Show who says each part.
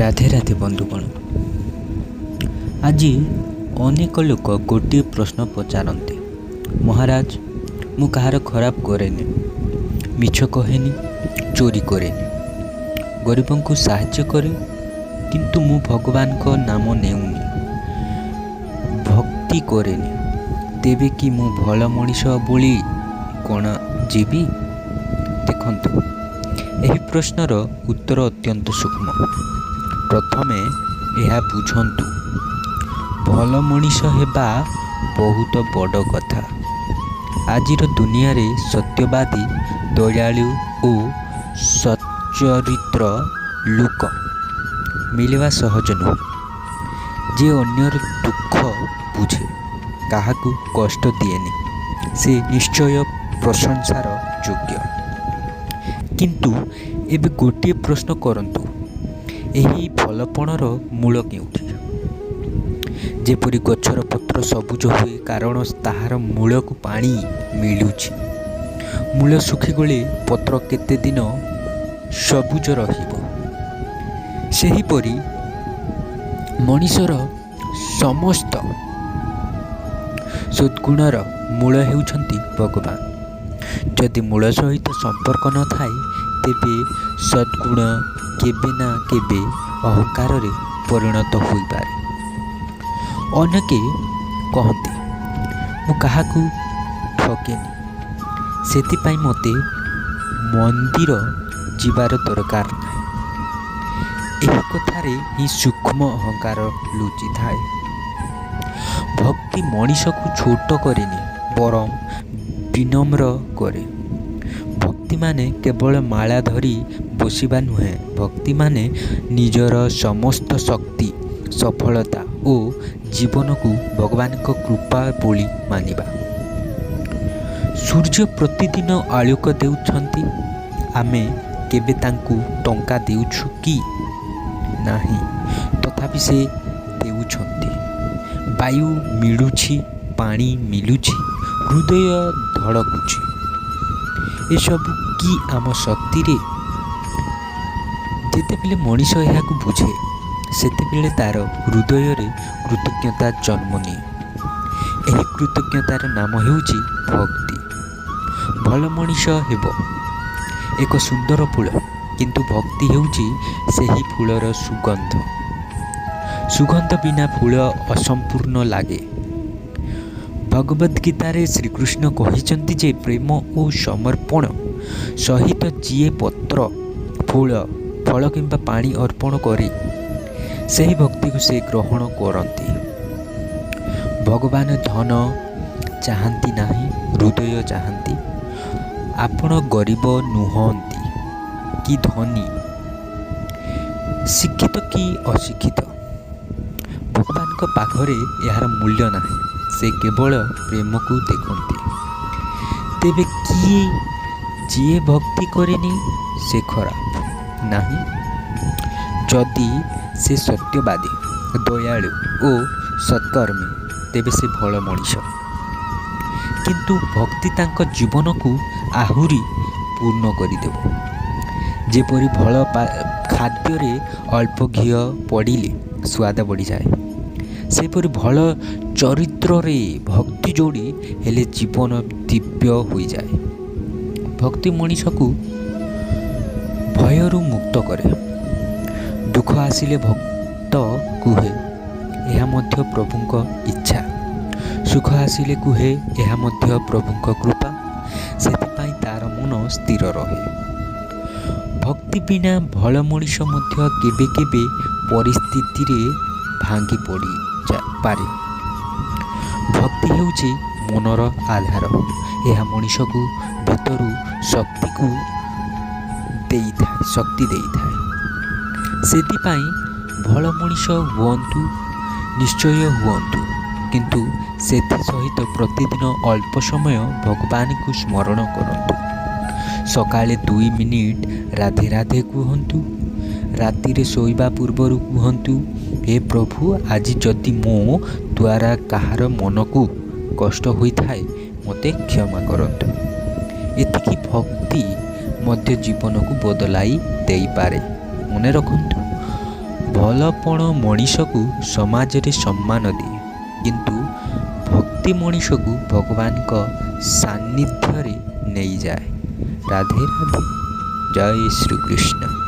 Speaker 1: ରାଧେ ରାଧେ ବନ୍ଧୁଗଣ। ଆଜି ଅନେକ ଲୋକ ଗୋଟିଏ ପ୍ରଶ୍ନ ପଚାରନ୍ତି, ମହାରାଜ, ମୁଁ କାହାର ଖରାପ କରେନି, ମିଛ କହେନି, ଚୋରି କରେନି, ଗରିବଙ୍କୁ ସାହାଯ୍ୟ କରେ, କିନ୍ତୁ ମୁଁ ଭଗବାନଙ୍କ ନାମ ନେଉନି, ଭକ୍ତି କରେନି, ତେବେ କି ମୁଁ ଭଲ ମଣିଷ ବୋଲି ଗଣାଯିବି? ଦେଖନ୍ତୁ, ଏହି ପ୍ରଶ୍ନର ଉତ୍ତର ଅତ୍ୟନ୍ତ ସୂକ୍ଷ୍ମ। ପ୍ରଥମେ ଏହା ବୁଝନ୍ତୁ, ଭଲ ମଣିଷ ହେବା ବହୁତ ବଡ଼ କଥା। ଆଜିର ଦୁନିଆରେ ସତ୍ୟବାଦୀ, ଦୟାଳୁ ଓ ସଚ୍ଚରିତ୍ର ଲୋକ ମିଳିବା ସହଜ ନୁହେଁ। ଯେ ଅନ୍ୟର ଦୁଃଖ ବୁଝେ, କାହାକୁ କଷ୍ଟ ଦିଏନି, ସେ ନିଶ୍ଚୟ ପ୍ରଶଂସାର ଯୋଗ୍ୟ। କିନ୍ତୁ ଏବେ ଗୋଟିଏ ପ୍ରଶ୍ନ କରନ୍ତୁ, ଏହି ଭଲପଣର ମୂଳ କେଉଁଠି? ଯେପରି ଗଛର ପତ୍ର ସବୁଜ ହୁଏ କାରଣ ତାହାର ମୂଳକୁ ପାଣି ମିଳୁଛି। ମୂଳ ଶୁଖିଗଲେ ପତ୍ର କେତେ ଦିନ ସବୁଜ ରହିବ? ସେହିପରି ମଣିଷର ସମସ୍ତ ସଦ୍ଗୁଣର ମୂଳ ହେଉଛନ୍ତି ଭଗବାନ। ଯଦି ମୂଳ ସହିତ ସମ୍ପର୍କ ନଥାଏ, ତେବେ ସଦ୍ଗୁଣ କେବେ ନା କେବେ ଅହଙ୍କାରରେ ପରିଣତ ହୋଇପାରେ। ଅନେକେ କହନ୍ତି, ମୁଁ କାହାକୁ ଠକେନି, ସେଥିପାଇଁ ମୋତେ ମନ୍ଦିର ଯିବାର ଦରକାର ନାହିଁ। ଏହି କଥାରେ ହିଁ ସୂକ୍ଷ୍ମ ଅହଙ୍କାର ଲୁଚିଥାଏ। ଭକ୍ତି ମଣିଷକୁ ଛୋଟ କରେନି, ବରଂ ବିନମ୍ର କରେ। ଭକ୍ତିମାନେ କେବଳ ମାଳା ଧରି ବସିବା ନୁହେଁ, ଭକ୍ତିମାନେ ନିଜର ସମସ୍ତ ଶକ୍ତି, ସଫଳତା ଓ ଜୀବନକୁ ଭଗବାନଙ୍କ କୃପା ବୋଲି ମାନିବା। ସୂର୍ଯ୍ୟ ପ୍ରତିଦିନ ଆଲୋକ ଦେଉଛନ୍ତି, ଆମେ କେବେ ତାଙ୍କୁ ଟଙ୍କା ଦେଉଛୁ କି? ନାହିଁ, ତଥାପି ସେ ଦେଉଛନ୍ତି। ବାୟୁ ମିଳୁଛି, ପାଣି ମିଳୁଛି, ହୃଦୟ ଧଡ଼କୁଛି, ଏସବୁ କି ଆମ ଶକ୍ତିରେ? ଯେତେବେଳେ ମଣିଷ ଏହାକୁ ବୁଝେ, ସେତେବେଳେ ତାର ହୃଦୟରେ କୃତଜ୍ଞତା ଜନ୍ମ ନିଏ। ଏହି କୃତଜ୍ଞତାର ନାମ ହେଉଛି ଭକ୍ତି। ଭଲ ମଣିଷ ହେବ ଏକ ସୁନ୍ଦର ଫୁଲ, କିନ୍ତୁ ଭକ୍ତି ହେଉଛି ସେହି ଫୁଲର ସୁଗନ୍ଧ। ସୁଗନ୍ଧ ବିନା ଫୁଲ ଅସମ୍ପୂର୍ଣ୍ଣ ଲାଗେ। ଭଗବଦ ଗୀତାରେ ଶ୍ରୀକୃଷ୍ଣ କହିଛନ୍ତି ଯେ ପ୍ରେମ ଓ ସମର୍ପଣ ସହିତ ଯିଏ ପତ୍ର, ଫଳ କିମ୍ବା ପାଣି ଅର୍ପଣ କରେ, ସେହି ଭକ୍ତିକୁ ସେ ଗ୍ରହଣ କରନ୍ତି। ଭଗବାନ ଧନ ଚାହାନ୍ତି ନାହିଁ, ହୃଦୟ ଚାହାନ୍ତି। ଆପଣ ଗରିବ ନୁହନ୍ତି କି ଧନୀ, ଶିକ୍ଷିତ କି ଅଶିକ୍ଷିତ, ଭଗବାନଙ୍କ ପାଖରେ ଏହାର ମୂଲ୍ୟ ନାହିଁ। ସେ କେବଳ ପ୍ରେମକୁ ଦେଖନ୍ତି। ତେବେ ଯିଏ ଭକ୍ତି କରେନି, ସେ ଖରାପ ନାହିଁ। ଯଦି ସେ ସତ୍ୟବାଦୀ, ଦୟାଳୁ ଓ ସତ୍କର୍ମୀ, ତେବେ ସେ ଭଲ ମଣିଷ। କିନ୍ତୁ ଭକ୍ତି ତାଙ୍କ ଜୀବନକୁ ଆହୁରି ପୂର୍ଣ୍ଣ କରିଦେବ। ଯେପରି ଭଲ ଖାଦ୍ୟରେ ଅଳ୍ପ ଘିଅ ପଡ଼ିଲେ ସ୍ୱାଦ ବଢ଼ିଯାଏ, ସେପରି ଭଲ ଚରିତ୍ରରେ ଭକ୍ତି ଯୋଡ଼ି ହେଲେ ଜୀବନ ଦିବ୍ୟ ହୋଇଯାଏ। ଭକ୍ତି ମଣିଷକୁ ଭୟରୁ ମୁକ୍ତ କରେ। ଦୁଃଖ ଆସିଲେ ଭକ୍ତ କୁହେ, ଏହା ମଧ୍ୟ ପ୍ରଭୁଙ୍କ ଇଚ୍ଛା। ସୁଖ ଆସିଲେ କୁହେ, ଏହା ମଧ୍ୟ ପ୍ରଭୁଙ୍କ କୃପା। ସେଥିପାଇଁ ତାର ମନ ସ୍ଥିର ରହେ। ଭକ୍ତି ବିନା ଭଲ ମଣିଷ ମଧ୍ୟ କେବେ କେବେ ପରିସ୍ଥିତିରେ ଭାଙ୍ଗି ପଡ଼ିପାରେ। ଭକ୍ତି ହେଉଛି ମନର ଆଧାର। ଏହା ମଣିଷକୁ ଭିତରୁ ଶକ୍ତି ଦେଇଥାଏ। ସେଥିପାଇଁ ଭଲ ମଣିଷ ହୁଅନ୍ତୁ, ନିଶ୍ଚୟ ହୁଅନ୍ତୁ, କିନ୍ତୁ ସେଥି ସହିତ ପ୍ରତିଦିନ ଅଳ୍ପ ସମୟ ଭଗବାନଙ୍କୁ ସ୍ମରଣ କରନ୍ତୁ। ସକାଳେ 2 ମିନିଟ୍ ରାଧେ ରାଧେ କୁହନ୍ତୁ। ରାତିରେ ଶୋଇବା ପୂର୍ବରୁ କୁହନ୍ତୁ, ହେ ପ୍ରଭୁ, ଆଜି ଯଦି ମୋ ଦ୍ୱାରା କାହାର ମନକୁ କଷ୍ଟ ହୋଇଥାଏ, ମୋତେ କ୍ଷମା କରନ୍ତୁ। ଏତିକି ଭକ୍ତି ମଧ୍ୟ ଜୀବନକୁ ବଦଳାଇ ଦେଇପାରେ। ମନେ ରଖନ୍ତୁ, ଭଲପଣ ମଣିଷକୁ ସମାଜରେ ସମ୍ମାନ ଦିଏ, କିନ୍ତୁ ଭକ୍ତି ମଣିଷକୁ ଭଗବାନଙ୍କ ସାନ୍ନିଧ୍ୟରେ ନେଇଯାଏ। ରାଧେ ରାଧେ। ଜୟ ଶ୍ରୀକୃଷ୍ଣ।